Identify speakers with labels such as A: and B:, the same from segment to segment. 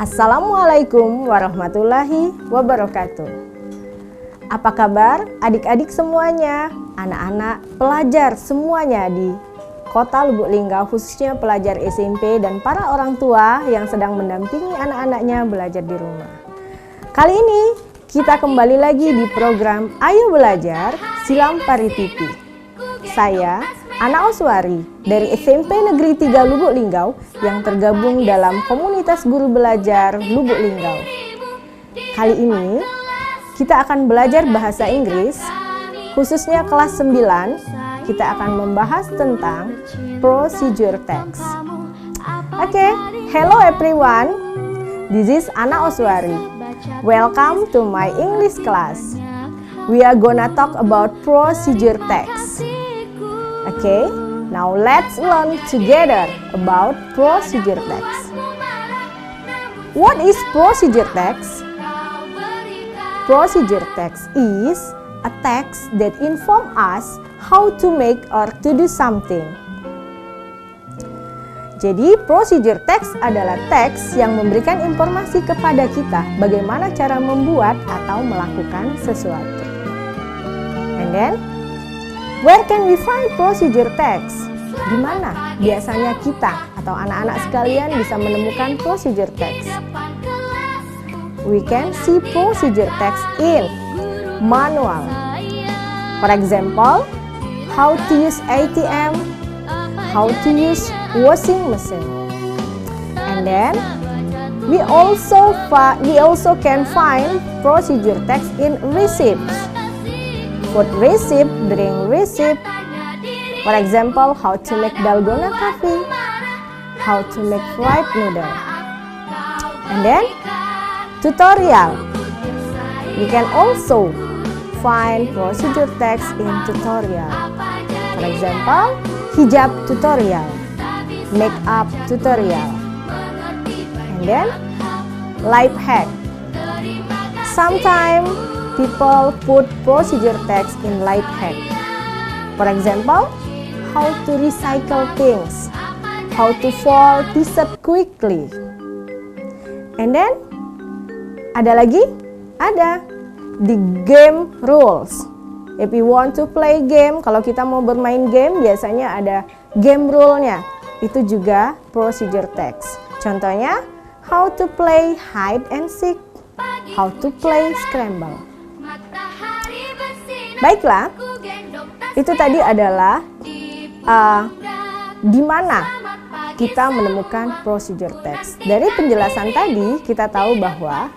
A: Assalamualaikum warahmatullahi wabarakatuh. Apa kabar adik-adik semuanya, anak-anak pelajar semuanya di Kota Lubuk Linggau, khususnya pelajar SMP dan para orang tua yang sedang mendampingi anak-anaknya belajar di rumah. Kali ini kita kembali lagi di program Ayo Belajar Silam Pari TV. Saya Ana Oswari dari SMP Negeri 3 Lubuk Linggau yang tergabung dalam komunitas guru belajar Lubuk Linggau. Kali ini kita akan belajar bahasa Inggris, khususnya kelas 9. Kita akan membahas tentang procedure text. Oke, hello everyone. This is Ana Oswari. Welcome to my English class. We are gonna talk about procedure text. Okay, now let's learn together about procedure text. What is procedure text? Procedure text is a text that informs us how to make or to do something. Jadi, procedure text adalah teks yang memberikan informasi kepada kita bagaimana cara membuat atau melakukan sesuatu. And then, where can we find procedure text? Di mana biasanya kita atau anak-anak sekalian bisa menemukan procedure text? We can see procedure text in manual. For example, how to use ATM, how to use washing machine. And then we also can find procedure text in receipts. Food receipt, drink receipt. For example, how to make dalgona coffee, how to make fried noodle. And then tutorial. We can also find procedure text in tutorial. For example, hijab tutorial, makeup tutorial. And then life hack. Sometimes people put procedure text in life hack. For example, how to recycle things, how to fold t-shirt quickly. And then ada lagi? Ada the game rules. If you want to play game, kalau kita mau bermain game biasanya ada game rule-nya. Itu juga procedure text. Contohnya, how to play hide and seek, how to play scramble. Baiklah, itu tadi adalah di mana kita menemukan procedure text. Dari penjelasan tadi kita tahu bahwa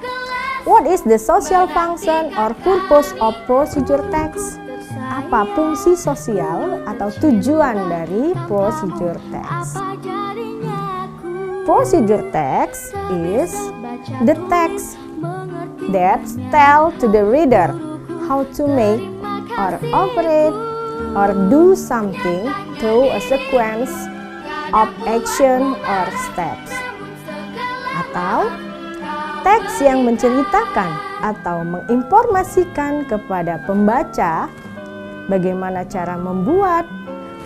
A: what is the social function or purpose of procedure text? Apa fungsi sosial atau tujuan dari procedure text? Procedure text is the text that tell to the reader how to make or operate or do something through a sequence of action or steps. Atau teks yang menceritakan atau menginformasikan kepada pembaca bagaimana cara membuat,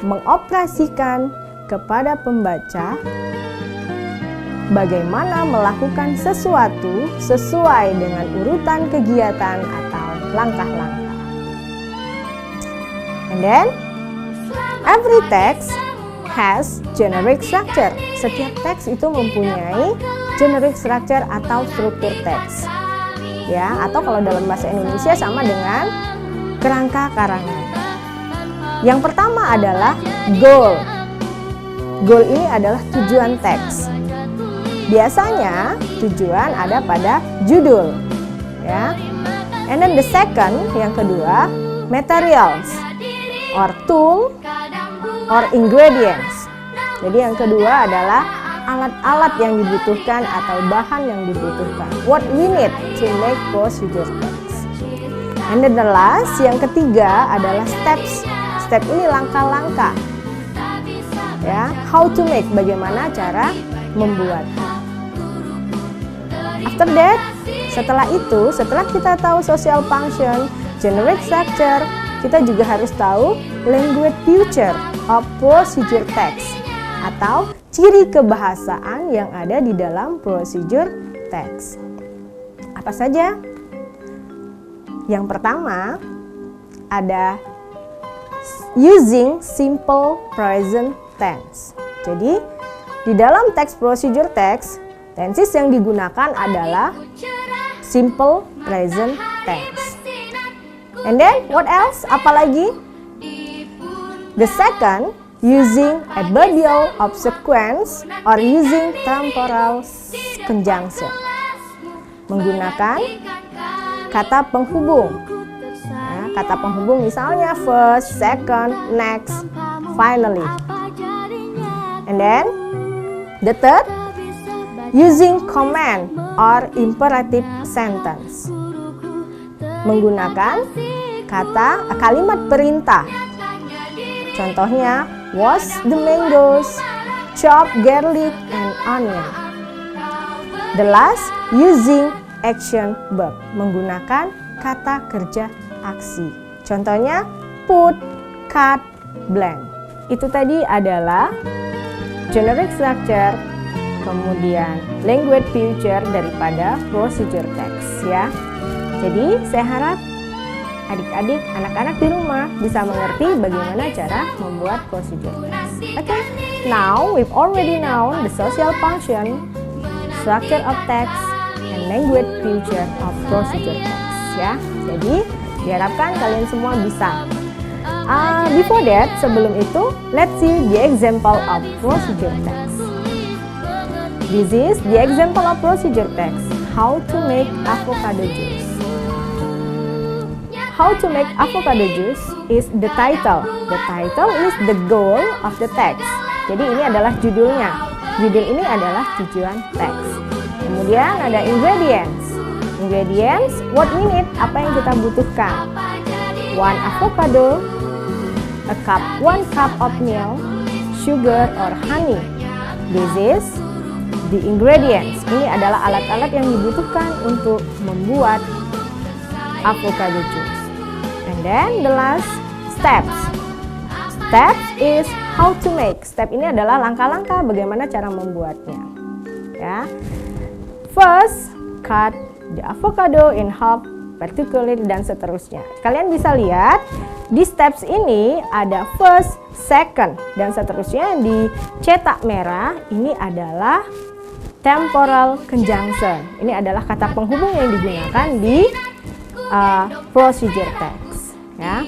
A: mengoperasikan kepada pembaca bagaimana melakukan sesuatu sesuai dengan urutan kegiatan atau langkah-langkah. And then, every text has generic structure. Setiap teks itu mempunyai generic structure atau struktur teks. Ya, atau kalau dalam bahasa Indonesia sama dengan kerangka karangan. Yang pertama adalah goal. Goal ini adalah tujuan teks. Biasanya tujuan ada pada judul, ya. And then the second, yang kedua, materials or tool or ingredients. Jadi yang kedua adalah alat-alat yang dibutuhkan atau bahan yang dibutuhkan. What we need to make procedure text. And then the last, yang ketiga adalah steps. Step ini langkah-langkah. Ya, how to make, bagaimana cara membuat. After that, setelah itu, setelah kita tahu social function, generic structure, kita juga harus tahu language feature of procedure text atau ciri kebahasaan yang ada di dalam procedure text. Apa saja? Yang pertama ada using simple present tense. Jadi di dalam text procedure text, tenses yang digunakan adalah simple present tense. And then what else? Apalagi? The second, using adverbial of sequence or using temporal conjunction. Menggunakan kata penghubung. Nah, kata penghubung misalnya first, second, next, finally. And then the third, using command or imperative sentence. Menggunakan kalimat perintah. Contohnya, wash the mangoes, chop garlic and onion. The last, using action verb. Menggunakan kata kerja aksi. Contohnya, put, cut, blend. Itu tadi adalah generic structure, kemudian language feature daripada procedure text ya. Jadi saya harap adik-adik, anak-anak di rumah bisa mengerti bagaimana cara membuat procedure text. Okay, now we've already known the social function, structure of text, and language feature of procedure text ya. Jadi diharapkan kalian semua bisa. Before that, sebelum itu, let's see the example of procedure text. This is the example of procedure text. How to make avocado juice. How to make avocado juice is the title. The title is the goal of the text. Jadi ini adalah judulnya. Judul ini adalah tujuan teks. Kemudian ada ingredients. Ingredients, what we need, apa yang kita butuhkan. 1 avocado, 1 cup of milk, sugar or honey. This is the ingredients. Ini adalah alat-alat yang dibutuhkan untuk membuat avocado juice. And then the last steps. Steps is how to make. Step ini adalah langkah-langkah bagaimana cara membuatnya. Ya. First, cut the avocado in half, particularly dan seterusnya. Kalian bisa lihat di steps ini ada first, second dan seterusnya yang dicetak merah. Ini adalah temporal conjunction. Ini adalah kata penghubung yang digunakan di procedure text. Ya.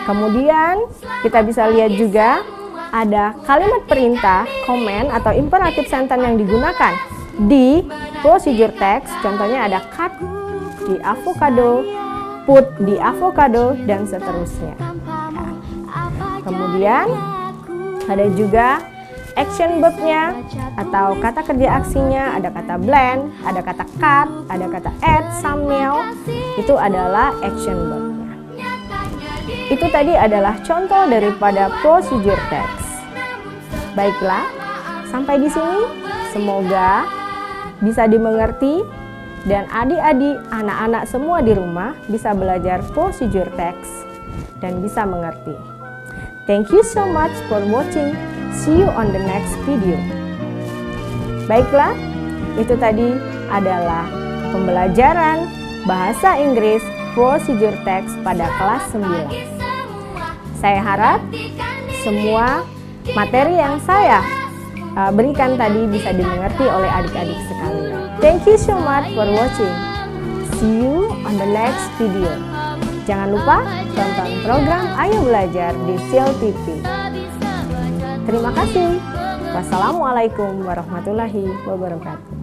A: Kemudian kita bisa lihat juga ada kalimat perintah, command atau imperative sentence yang digunakan di procedure text. Contohnya ada cut di avocado, put di avocado dan seterusnya. Ya. Kemudian ada juga action verb-nya atau kata kerja aksinya, ada kata blend, ada kata cut, ada kata add, some meal. Itu adalah action verb-nya. Itu tadi adalah contoh daripada procedure text. Baiklah, sampai di sini semoga bisa dimengerti dan adik-adik, anak-anak semua di rumah bisa belajar procedure text dan bisa mengerti. Thank you so much for watching. See you on the next video. Baiklah, itu tadi adalah pembelajaran bahasa Inggris procedure text pada kelas 9. Saya harap semua materi yang saya berikan tadi bisa dimengerti oleh adik-adik sekalian. Thank you so much for watching. See you on the next video. Jangan lupa tonton program Ayo Belajar di Sil TV. Terima kasih. Wassalamualaikum warahmatullahi wabarakatuh.